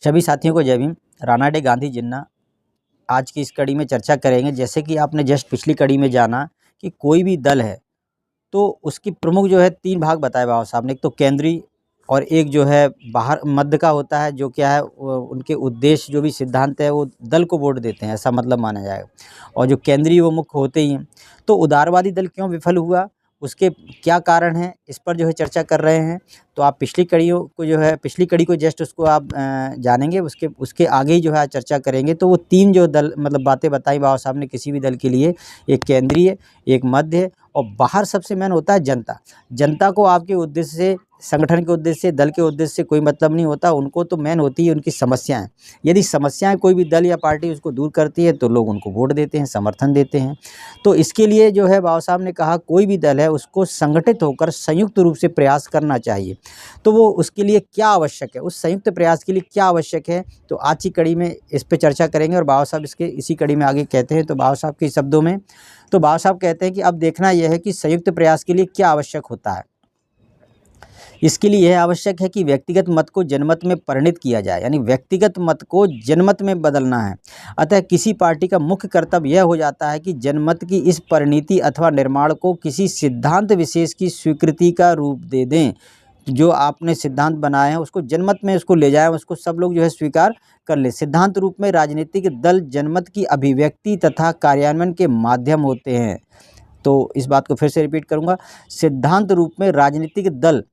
सभी साथियों को जय भीम। राणा डे गांधी जिन्ना आज की इस कड़ी में चर्चा करेंगे। जैसे कि आपने जस्ट पिछली कड़ी में जाना कि कोई भी दल है तो उसकी प्रमुख जो है 3 भाग बताए बाबा साहब ने। एक तो केंद्रीय और एक जो है बाहर मध्य का होता है, जो क्या है उनके उद्देश्य जो भी सिद्धांत है वो दल को वोट देते हैं, ऐसा मतलब माना जाएगा। और जो केंद्रीय वो मुख्य होते ही हैं। तो उदारवादी दल क्यों विफल हुआ, उसके क्या कारण हैं, इस पर जो है चर्चा कर रहे हैं। तो आप पिछली कड़ियों को जो है पिछली कड़ी को जस्ट उसको आप जानेंगे, उसके उसके आगे ही जो है आज चर्चा करेंगे। तो वो 3 जो दल मतलब बातें बताई बाबा साहब ने किसी भी दल के लिए, एक केंद्रीय, एक मध्य और बाहर सबसे मेन होता है जनता। जनता को आपके उद्देश्य से, संगठन के उद्देश्य से, दल के उद्देश्य से कोई मतलब नहीं होता। उनको तो मेन होती है उनकी समस्याएं। यदि समस्याएं कोई भी दल या पार्टी उसको दूर करती है तो लोग उनको वोट देते हैं, समर्थन देते हैं। तो इसके लिए जो है बाबा साहब ने कहा कोई भी दल है उसको संगठित होकर संयुक्त रूप से प्रयास करना चाहिए। तो वो उसके लिए क्या आवश्यक है, उस संयुक्त प्रयास के लिए क्या आवश्यक है, तो आज की कड़ी में इस पे चर्चा करेंगे। और बाबा साहब इसके इसी कड़ी में आगे कहते हैं। तो बाबा साहब के शब्दों में तो बाबा साहब कहते हैं कि अब देखना यह है कि संयुक्त प्रयास के लिए क्या आवश्यक होता है। इसके लिए यह आवश्यक है कि व्यक्तिगत मत को जनमत में परिणित किया जाए, यानी व्यक्तिगत मत को जनमत में बदलना है। अतः किसी पार्टी का मुख्य कर्तव्य यह हो जाता है कि जनमत की इस परिणति अथवा निर्माण को किसी सिद्धांत विशेष की स्वीकृति का रूप दे दें। जो आपने सिद्धांत बनाए हैं उसको जनमत में उसको ले जाएं, उसको सब लोग जो है स्वीकार कर ले। सिद्धांत रूप में राजनीतिक दल जनमत की अभिव्यक्ति तथा कार्यान्वयन के माध्यम होते हैं। तो इस बात को फिर से रिपीट करूंगा, सिद्धांत रूप में राजनीतिक दल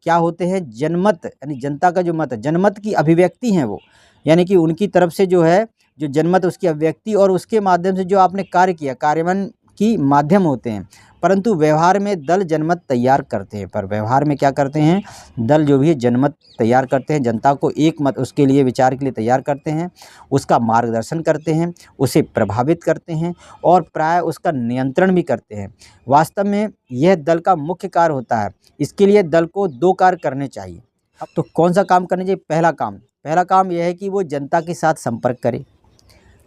क्या होते हैं, जनमत यानी जनता का जो मत है, जनमत की अभिव्यक्ति हैं वो, यानी कि उनकी तरफ से जो है जो जनमत उसकी अभिव्यक्ति और उसके माध्यम से जो आपने कार्य किया, कार्यान्वयन की माध्यम होते हैं। परंतु व्यवहार में दल जनमत तैयार करते हैं, पर व्यवहार में क्या करते हैं, दल जो भी है जनमत तैयार करते हैं, जनता को एक मत उसके लिए विचार के लिए तैयार करते हैं, उसका मार्गदर्शन करते हैं, उसे प्रभावित करते हैं और प्राय उसका नियंत्रण भी करते हैं। वास्तव में यह दल का मुख्य कार्य होता है। इसके लिए दल को 2 कार्य करने चाहिए। अब तो कौन सा काम करना चाहिए? पहला काम यह है कि वो जनता के साथ संपर्क करे,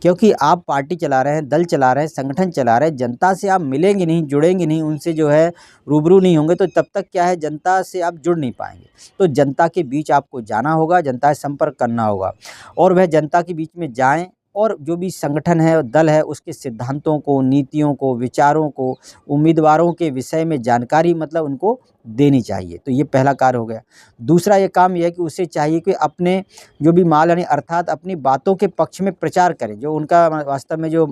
क्योंकि आप पार्टी चला रहे हैं, दल चला रहे हैं, संगठन चला रहे हैं, जनता से आप मिलेंगे नहीं, जुड़ेंगे नहीं, उनसे जो है रूबरू नहीं होंगे, तो तब तक क्या है, जनता से आप जुड़ नहीं पाएंगे। तो जनता के बीच आपको जाना होगा, जनता से संपर्क करना होगा और वह जनता के बीच में जाएं और जो भी संगठन है, दल है, उसके सिद्धांतों को, नीतियों को, विचारों को, उम्मीदवारों के विषय में जानकारी मतलब उनको देनी चाहिए। तो ये पहला कार्य हो गया। दूसरा ये काम यह है कि उसे चाहिए कि अपने जो भी माल यानी अर्थात अपनी बातों के पक्ष में प्रचार करें। जो उनका वास्तव में जो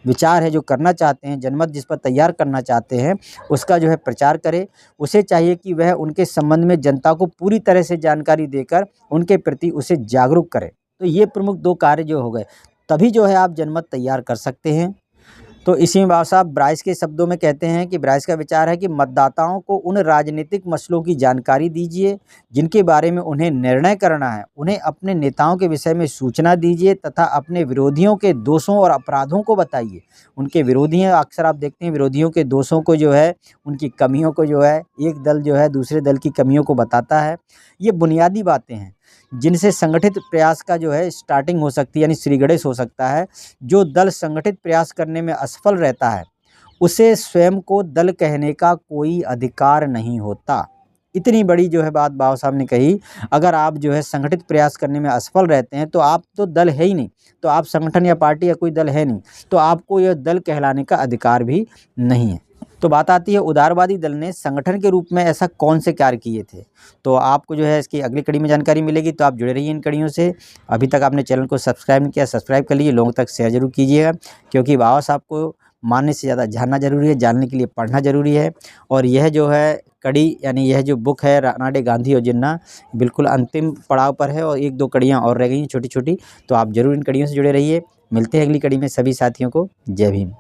विचार है, जो करना चाहते हैं, जनमत जिस पर तैयार करना चाहते हैं, उसका जो है प्रचार करें। उसे चाहिए कि वह उनके संबंध में जनता को पूरी तरह से जानकारी देकर उनके प्रति उसे जागरूक करे। तो ये प्रमुख 2 कार्य जो हो गए, तभी जो है आप जनमत तैयार कर सकते हैं। तो इसी में बाबा साहब ब्राइस के शब्दों में कहते हैं कि ब्राइस का विचार है कि मतदाताओं को उन राजनीतिक मसलों की जानकारी दीजिए जिनके बारे में उन्हें निर्णय करना है। उन्हें अपने नेताओं के विषय में सूचना दीजिए तथा अपने विरोधियों के दोषों और अपराधों को बताइए। उनके विरोधी हैं, अक्सर आप देखते हैं विरोधियों के दोषों को जो है, उनकी कमियों को जो है, एक दल जो है दूसरे दल की कमियों को बताता है। ये बुनियादी बातें हैं जिनसे संगठित प्रयास का जो है स्टार्टिंग हो सकती है, यानी श्रीगणेश हो सकता है। जो दल संगठित प्रयास करने में असफल रहता है उसे स्वयं को दल कहने का कोई अधिकार नहीं होता। इतनी बड़ी जो है बात बाबा साहब ने कही। अगर आप जो है संगठित प्रयास करने में असफल रहते हैं तो आप तो दल है ही नहीं, तो आप संगठन या पार्टी या कोई दल है नहीं, तो आपको यह दल कहलाने का अधिकार भी नहीं है। तो बात आती है उदारवादी दल ने संगठन के रूप में ऐसा कौन से कार्य किए थे। तो आपको जो है इसकी अगली कड़ी में जानकारी मिलेगी, तो आप जुड़े रहिए इन कड़ियों से। अभी तक आपने चैनल को सब्सक्राइब नहीं किया, सब्सक्राइब कर लीजिए, लोगों तक शेयर जरूर कीजिएगा, क्योंकि बाबा साहब को मानने से ज़्यादा जानना जरूरी है, जानने के लिए पढ़ना जरूरी है। और यह जो है कड़ी यानी यह जो बुक है राणा डे गांधी और जिन्ना, बिल्कुल अंतिम पड़ाव पर है और 1-2 कड़ियाँ और रह गई हैं छोटी छोटी। तो आप जरूर इन कड़ियों से जुड़े रहिए। मिलते हैं अगली कड़ी में। सभी साथियों को जय भीम।